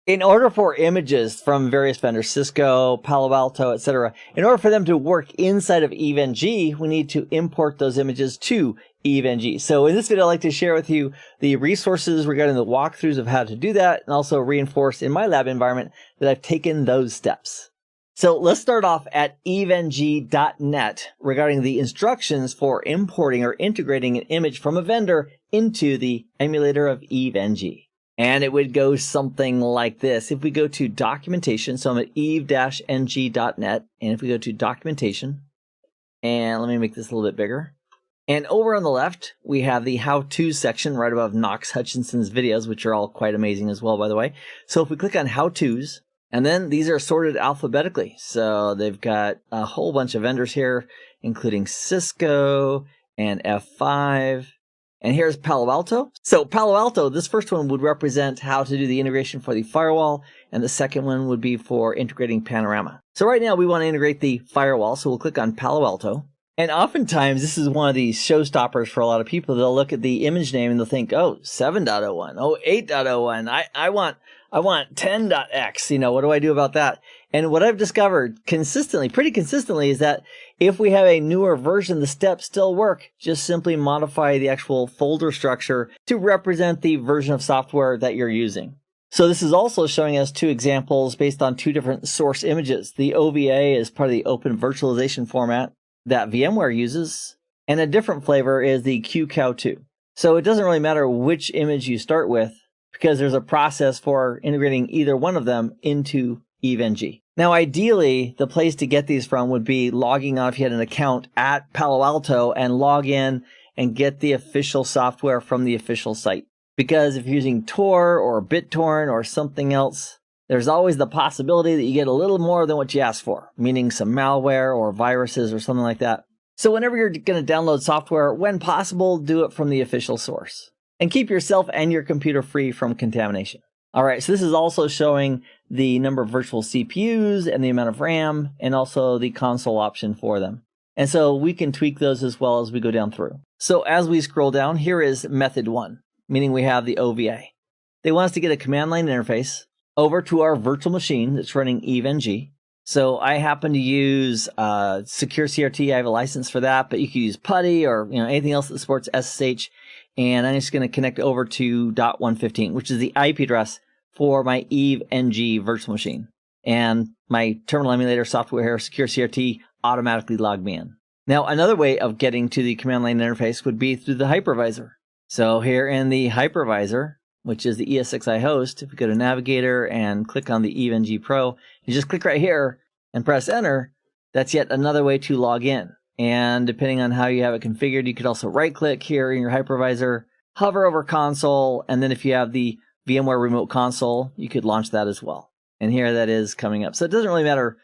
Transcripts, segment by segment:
In order for images from various vendors, Cisco, Palo Alto, etc., in order for them to work inside of EVE-NG, we need to import those images to EVE-NG. So in this video, I'd like to share with you the resources regarding the walkthroughs of how to do that, and also reinforce in my lab environment that I've taken those steps. So let's start off at eveng.net regarding the instructions for importing or integrating an image from a vendor into the emulator of EVE-NG. And it would go something like this. If we go to documentation, so I'm at eve-ng.net, and if we go to documentation, and let me make this a little bit bigger. And over on the left, we have the how-to section right above Knox Hutchinson's videos, which are all quite amazing as well, by the way. So if we click on how-tos, and then these are sorted alphabetically. So they've got a whole bunch of vendors here, including Cisco and F5. And here's Palo Alto. So Palo Alto, this first one would represent how to do the integration for the firewall, and the second one would be for integrating Panorama. So right now we want to integrate the firewall, so we'll click on Palo Alto. And oftentimes this is one of these showstoppers for a lot of people. They'll look at the image name and they'll think, oh, 7.01, oh, 8.01, I want 10.x, what do I do about that? And what I've discovered pretty consistently, is that if we have a newer version, the steps still work. Just simply modify the actual folder structure to represent the version of software that you're using. So this is also showing us two examples based on two different source images. The OVA is part of the open virtualization format that VMware uses, and a different flavor is the QCOW2. So it doesn't really matter which image you start with, because there's a process for integrating either one of them into EVE-NG. Now, ideally, the place to get these from would be logging on if you had an account at Palo Alto and log in and get the official software from the official site. Because if you're using Tor or BitTorrent or something else, there's always the possibility that you get a little more than what you asked for, meaning some malware or viruses or something like that. So whenever you're going to download software, when possible, do it from the official source. And keep yourself and your computer free from contamination. All right, so this is also showing the number of virtual CPUs and the amount of RAM, and also the console option for them. And so we can tweak those as well as we go down through. So as we scroll down, here is method 1, meaning we have the OVA. They want us to get a command line interface over to our virtual machine that's running EVE-NG. So I happen to use Secure CRT. I have a license for that, but you can use PuTTY or anything else that supports SSH. And I'm just going to connect over to .115, which is the IP address for my EVE-NG virtual machine. And my terminal emulator software here, Secure CRT, automatically logged me in. Now, another way of getting to the command line interface would be through the hypervisor. So here in the hypervisor, which is the ESXi host, if we go to Navigator and click on the EVE-NG Pro, you just click right here and press Enter. That's yet another way to log in. And depending on how you have it configured, you could also right-click here in your hypervisor, hover over console, and then if you have the VMware Remote Console, you could launch that as well. And here that is coming up. So it doesn't really matter,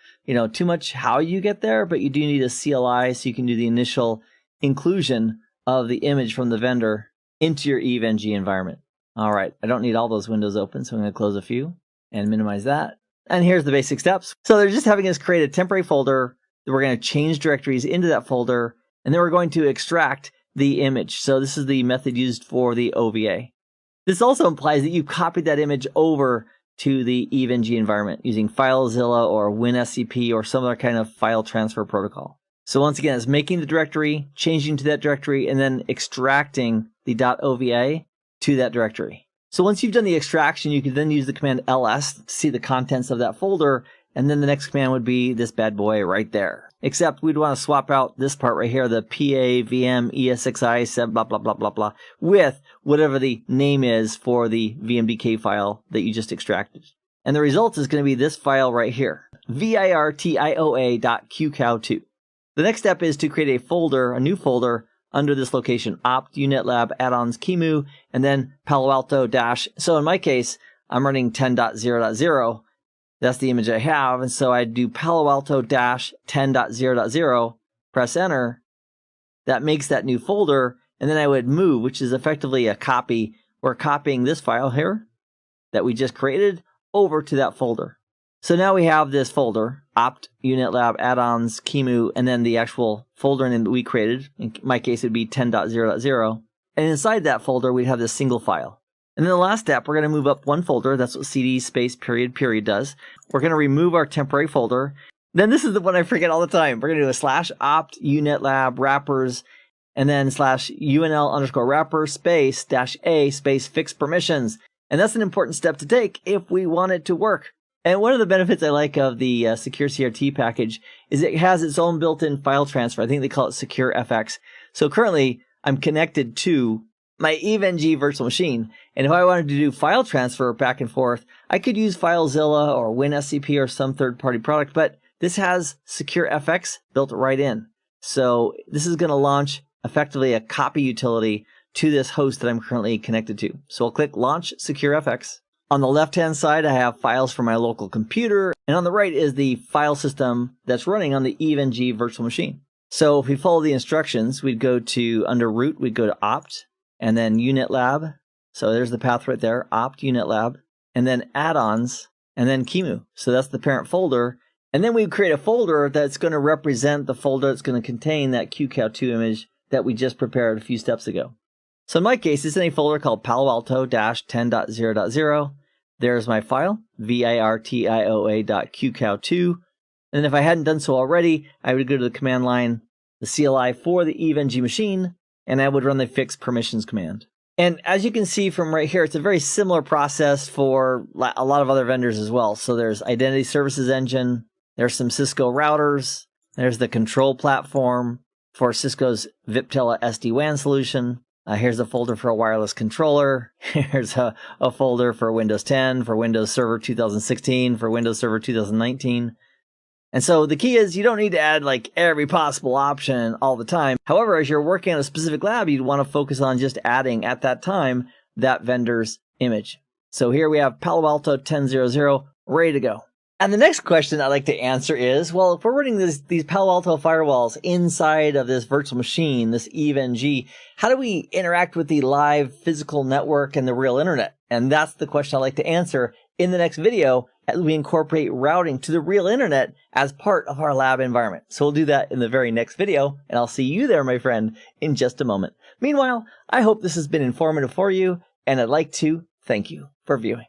too much how you get there, but you do need a CLI so you can do the initial inclusion of the image from the vendor into your EVE-NG environment. All right, I don't need all those windows open, so I'm going to close a few and minimize that. And here's the basic steps. So they're just having us create a temporary folder. We're going to change directories into that folder, and then we're going to extract the image. So this is the method used for the OVA. This also implies that you copied that image over to the EVE-NG environment using FileZilla or WinSCP or some other kind of file transfer protocol. So once again, it's making the directory, changing to that directory, and then extracting the .ova to that directory. So once you've done the extraction, you can then use the command ls to see the contents of that folder. And then the next command would be this bad boy right there. Except we'd want to swap out this part right here, the PAVM ESXi 7 blah, blah, blah, blah, blah, with whatever the name is for the VMDK file that you just extracted. And the result is going to be this file right here, virtioa.qcow2. The next step is to create a new folder under this location, opt, UNetLab, add-ons, QEMU, and then Palo Alto dash. So in my case, I'm running 10.0.0. That's the image I have, and so I do Palo Alto dash 10.0.0, press enter. That makes that new folder, and then I would move, which is effectively a copy. We're copying this file here that we just created over to that folder. So now we have this folder, opt, UNetLab, add-ons, QEMU, and then the actual folder name that we created. In my case, it would be 10.0.0. And inside that folder, we'd have this single file. And then the last step, we're going to move up one folder. That's what cd space period period does. We're going to remove our temporary folder. Then this is the one I forget all the time. We're going to do a /opt unetlab wrappers and then /unl_wrapper space -a space fixed permissions. And that's an important step to take if we want it to work. And one of the benefits I like of the Secure CRT package is it has its own built-in file transfer. I think they call it Secure FX. So currently, I'm connected to my EVE-NG virtual machine. And if I wanted to do file transfer back and forth, I could use FileZilla or WinSCP or some third-party product, but this has Secure FX built right in. So this is going to launch effectively a copy utility to this host that I'm currently connected to. So I'll click Launch Secure FX. On the left-hand side, I have files for my local computer, and on the right is the file system that's running on the EVE-NG virtual machine. So if we follow the instructions, we'd go to, under root, we'd go to opt, and then unetlab. So there's the path right there, opt unetlab, and then add-ons, and then QEMU. So that's the parent folder. And then we create a folder that's going to represent the folder that's going to contain that QCOW2 image that we just prepared a few steps ago. So in my case, it's in a folder called Palo Alto-10.0.0. There's my file, virtioa.qcow2. And then if I hadn't done so already, I would go to the command line, the CLI for the EVE-NG machine, and I would run the fixed permissions command. And as you can see from right here, it's a very similar process for a lot of other vendors as well. So there's Identity Services Engine, there's some Cisco routers, there's the control platform for Cisco's Viptela SD-WAN solution. Here's a folder for a wireless controller. Here's a folder for Windows 10, for Windows Server 2016, for Windows Server 2019. And so the key is you don't need to add like every possible option all the time. However, as you're working on a specific lab, you'd want to focus on just adding at that time that vendor's image. So here we have Palo Alto 10.0.0 ready to go. And the next question I'd like to answer is, well, if we're running these Palo Alto firewalls inside of this virtual machine, this EVE-NG, how do we interact with the live physical network and the real internet? And that's the question I'd like to answer in the next video as we incorporate routing to the real internet as part of our lab environment. So we'll do that in the very next video, and I'll see you there, my friend, in just a moment. Meanwhile, I hope this has been informative for you, and I'd like to thank you for viewing.